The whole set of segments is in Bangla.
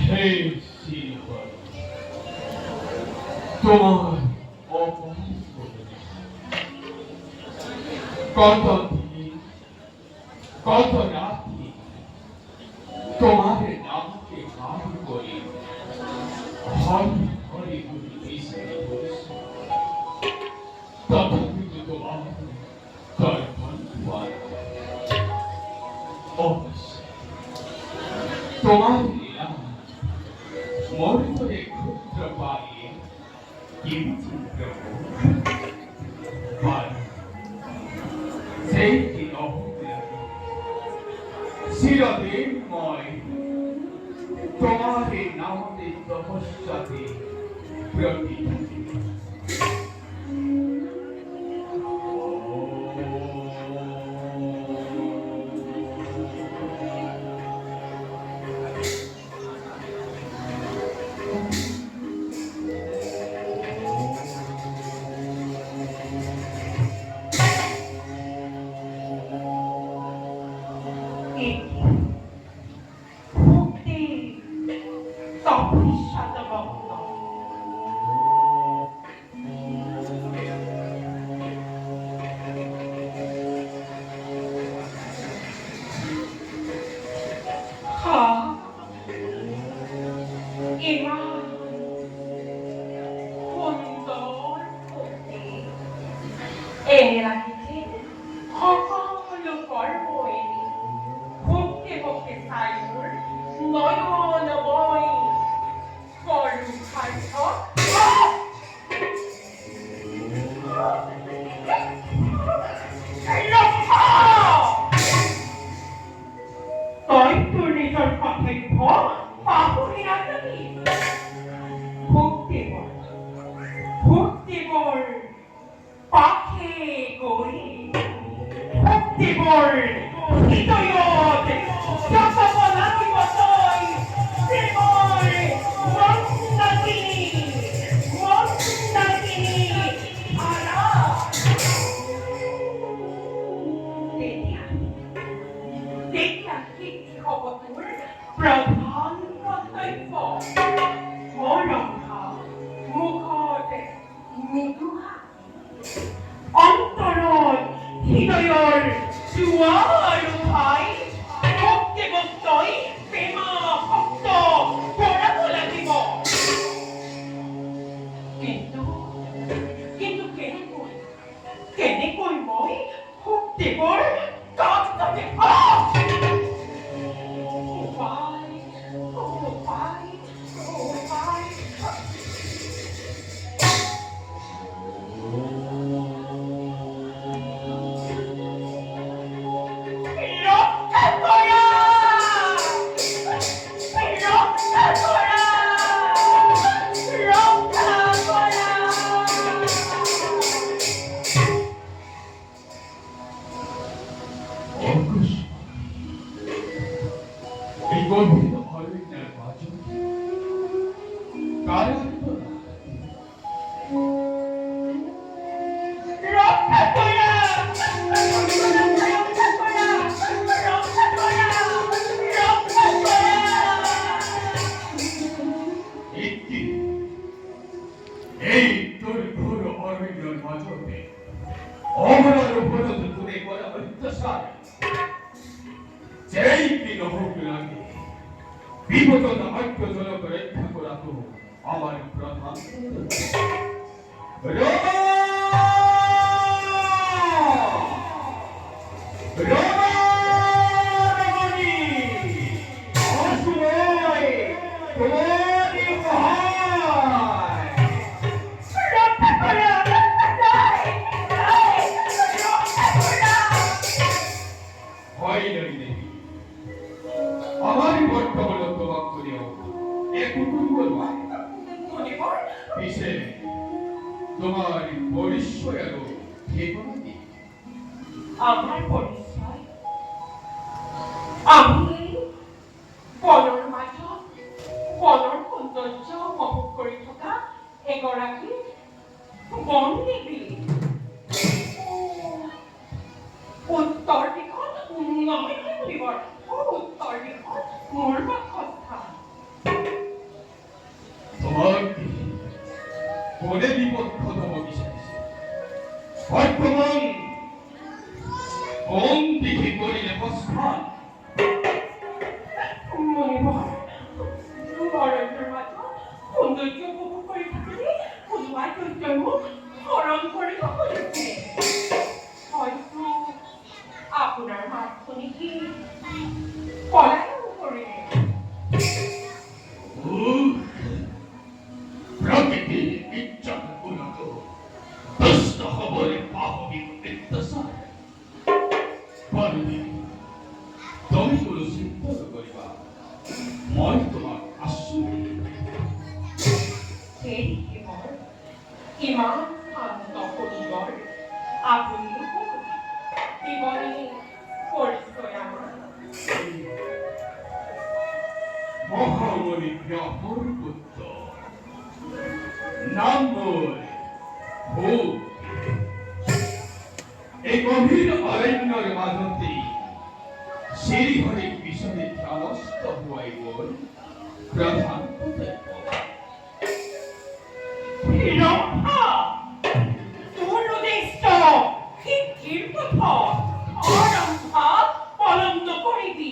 সেই শ্রীহরি তোমার অপরাধ করেছে। কত দিন কত রাত্রি তোমার নামকে গান করে হরি হরি গুরু বিষ্ণু বলছে, তথাপি তোমার দর্পণ হওয়ার অবশ্যই তোমার লীলা মোর করে ক্ষুদ্র পায়ে কিঞ্চিত সেই দিন চিরদিনময় তোমার নামে তপস্যাতে প্রতি এনে রাখিছে সকল কর্ম এনে ভক্তে ভক্তে সাইমুর নয়নময় করু সার্থক তাই তোর নিজের কথাই পাহুরি না তুমি ভক্তি বল ভক্তি বল পাখে গরি ভক্তি বল হৃদয়ত জপবনাই বতই প্রেমর মন্দাকিনী আরা দেখিয়া কি খবর প্রধান কর্তব্য মনহা মুখতে মৃদুহা অন্তরত হৃদয়ৰ জোৱাৰ উঠাই ভক্তি ভক্তই প্ৰেমা ভক্ত কৰাব লাগিব কিন্তু কিন্তু কেনেকৈ মই ভক্তিবোৰ কাক তাতে গভীর অরণ্যের মাঝে কারান্তরা এই তোর ঘোর অরণ্যের মাঝে অমরার উপর দূরে করা অত্যাচার যেই দিন হোক লাগে বিপদ আত্মজনক রক্ষা করা তো আমার প্রধান আমার বর্তমান তোমাক করিও এক পিছে তোমার পরিচয় আরো ঠিকানা দিই আমার পরিচয় আমি বনৰ মাজত বনৰ সৌন্দৰ্য উপভোগ কৰি থকা এগৰাকী বনদেৱী উত্তৰ দিশত নহয় বুলিবৰ উত্তৰ দিশত মোৰ বাসস্থান বনে বিপক্ষতম বিশেষ বর্তমান কোন দিকে করিলে প্রস্থান মণিবর অরণ্যের মাঝে সৌন্দর্য উপভোগ করে থাকলে পূর্বায় জন্ম স্মরণ করে হয়েছে হয়তো আপনার মাঝখানে কি পলায়ন করে প্রকৃতি ইচ্ছা উন্নত দুষ্ট খবরে পাহবি বিত্তসার পারবি তুমি কোনো চিন্তা করিবা মই তোমার আশ্রয় সেই কেবল ইমান শান্ত করিবর আপনি জীবনে পরিচয় আমার মহামণি ব্যাপর পুত্র নাম মোর ভোগ এই গভীর অরণ্যর মাঝতে শ্রীহরি বিষয়ে ধ্যানস্থ হওয়াই মোর প্রধান কর্তব্য রম্ভা দুর্নিষ্ট শিক্ষির পথ আরম্ভা পলন্দ করিবি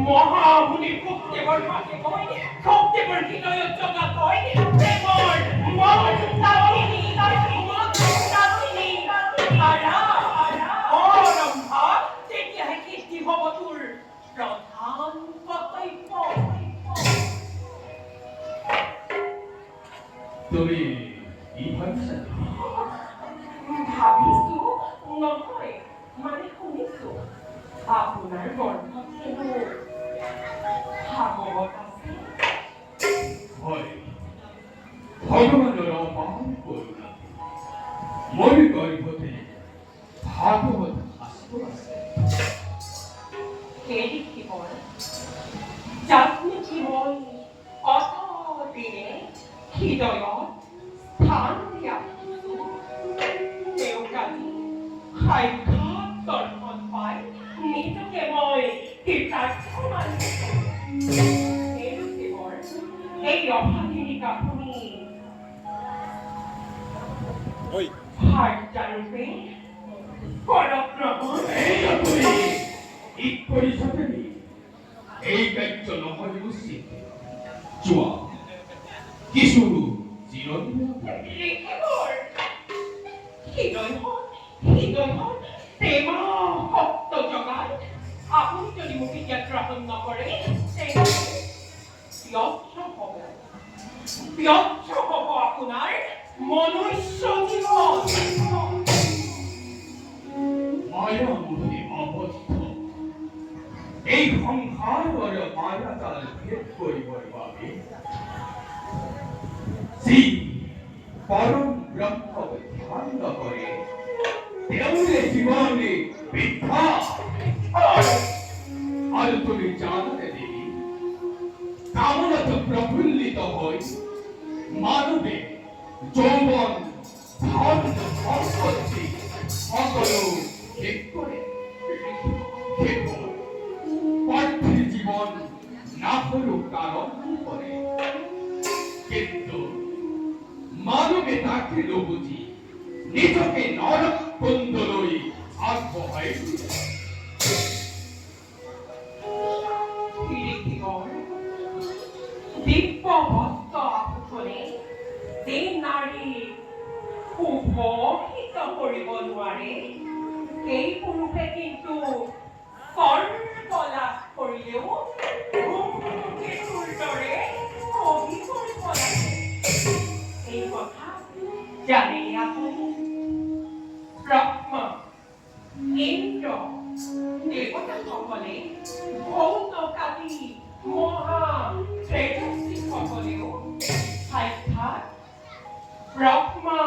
মহামুনির ভক্তেবর মাঝে কই ভক্তেবর হৃদয় জগা কই প্রেমর মন তারিণী তারিণী আরা আরম্ভা তেতিয়া কীর্তি হব তোর প্রধান কর্তব্য তুমি কি ভাবছা ভাবিছো নহয় মানে শুনিছো আপোনাৰ গৰ্ভত হেনো ভাগৱত আছে হয় ভগবানের অপার করুণা মোর গর্ভতে ভাগবত শাস্ত্র আছে সেই দেখিবৰ যাত্নী জীৱন অত দিনে হৃদয়ত স্থান দিয়া তেওঁক আজি সাক্ষাৎ দৰ্শন পাই নিজকে মই কৃতাৰ্থ মানিছো সেই দেখিবৰ এই অভাগিনী কাপুনি ভাৰ্যাৰূপে কৰক গ্ৰহণ এই আপুনি ই কৰিছতে নি এই কাৰ্য নহয় উচিত যোৱা কিছু জিৰণি লিখিবৰ হৃদয় প্ৰেম ভক্ত জগাত আপুনি যদি মোক এতিয়া গ্ৰহণ নকৰে ব্যৰ্থ হ'ব আপোনাৰ মনুষ্য জীৱন মায়া মোহে আবদ্ধ এই সংসাৰৰ মায়া জাল ভেদ কৰিবৰ বাবে যি পৰম ব্ৰহ্মক ধ্যান নকৰে তেওঁৰে জীৱনে বৃদ্ধা আৰু তুমি জানাতে দেবী কামনাত প্রফুল্লিত হই মানবে যৌবন ধন সম্পত্তি সকলো শেষ করে পার্থিব জীবন না হলেও কারণ করে কিন্তু মানবে তাকে বুঝি নিজকে নরক কুণ্ডলৈ আগবঢ়াই দিব্য বস্ত্ৰ আভূষণে যে নাৰী সুভোষিত কৰিব নোৱাৰে সেই পুৰুষে কিন্তু স্বৰ্গ লাভ কৰিলেও ধূমকেতুৰ দৰে কবি কৰিব লাগে এই কথা জানে আপুনি ব্ৰহ্মা ইন্দ্ৰ দেৱতাসকলে ভৌতকাদি মহা শ্ৰেষ্ঠীসকলেও সাক্ষাৎ ব্ৰহ্মা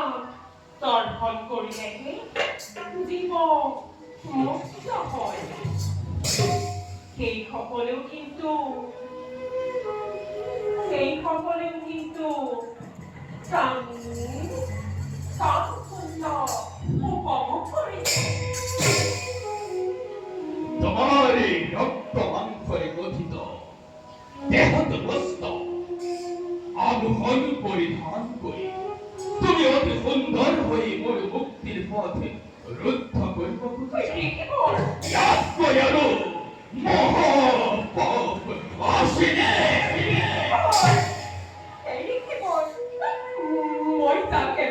দৰ্শন কৰিলেহে জীৱ মুক্ত হয় সেইসকলেও কিন্তু উপভোগ কৰিছে তোমার এই রক্ত মাংসরে গঠিত দেহত বস্ত আবহন পরিধান করে তুমি অতি সুন্দর হয়ে মোর মুক্তির পথে রুদ্ধ করব ইয়াস্কয়ালো মহাপাপ আসিনে মই তাকে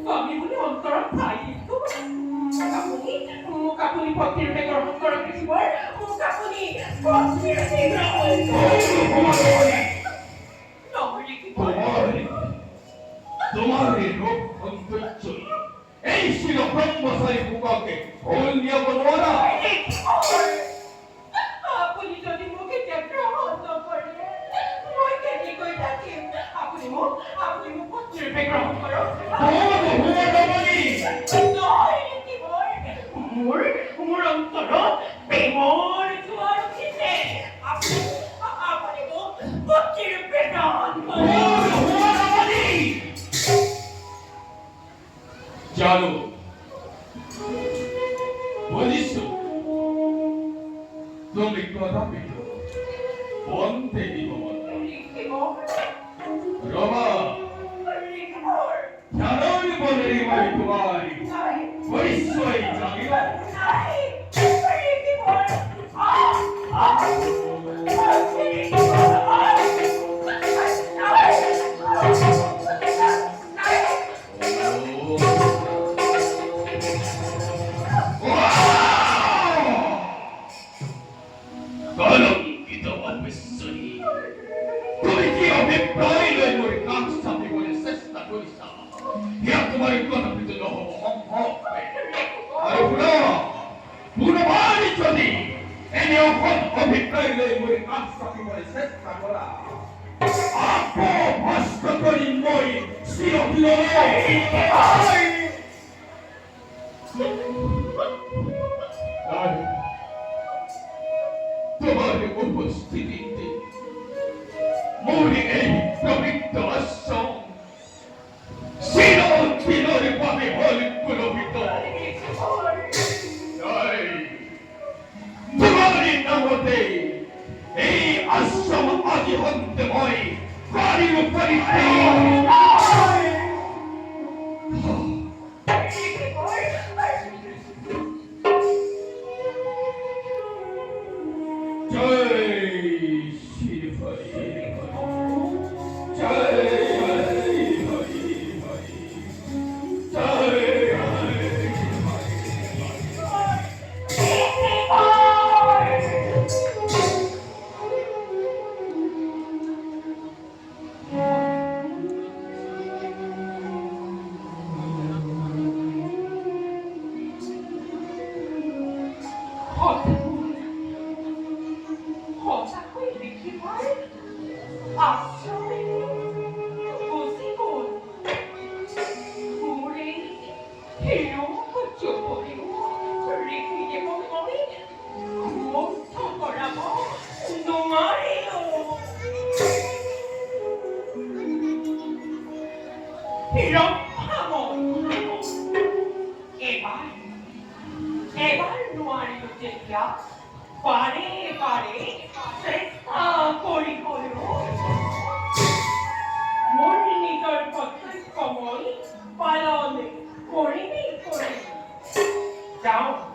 স্বামী বুলি অন্তৰত ঠাই দিছো মোক আপুনি পত্নীৰূপে গ্ৰহণ কৰক দেখিবৰ মোক আপুনি পত্নীৰূপে গ্ৰহণ তোমার এই রূপ সৌন্দর্য এই ছিল ব্রহ্মচারী বুকাকে ভুল নিয়ে বলবো আপুনি যদি মোক এতিয়া গ্ৰহণ নকৰে মই কেনেকৈ থাকিম আপুনি মোক পত্নীৰূপে গ্ৰহণ কৰক নহয় দেখিবৰ মোৰ অন্তৰত প্ৰেমৰ জোৱাৰ উঠিছে আপুনি মোক পত্নীৰূপে গ্ৰহণ কৰক জানো বুঝিছো তুমি কদাপিত বন্ধে দিব রমা জানোই বলে মই তোমারি পরিচয় জানিব কলঙ্কিত অবিশ্বরী তুমি কি অভিপ্রায় লই মোর কাজ চাপিবলৈ চেষ্টা কৰিছা ইয়া তোমাৰ কদাপিত নহব সম্ভৱ আৰু পুনবাৰী যদি এনে অসৎ অভিপ্রায় লৈ মোর কাজ চাপিবলৈ চেষ্টা কৰা আপো ভস্ত কৰি মই চিৰদিনলৈ তোমার উপস্থিতিতে মোরে এই প্রবৃত্ত আশ্রম চিরদিনের পাবে হল পুলবিত তোমারই নামতে এই আশ্রম আদি হন্তেময় কারির উপরিতে এবার নোৱাৰিলো যেতিয়া পাৰে চেষ্টা কৰি মোৰ নিজৰ কৰ্তব্য মই পালন কৰিমেই যাওঁ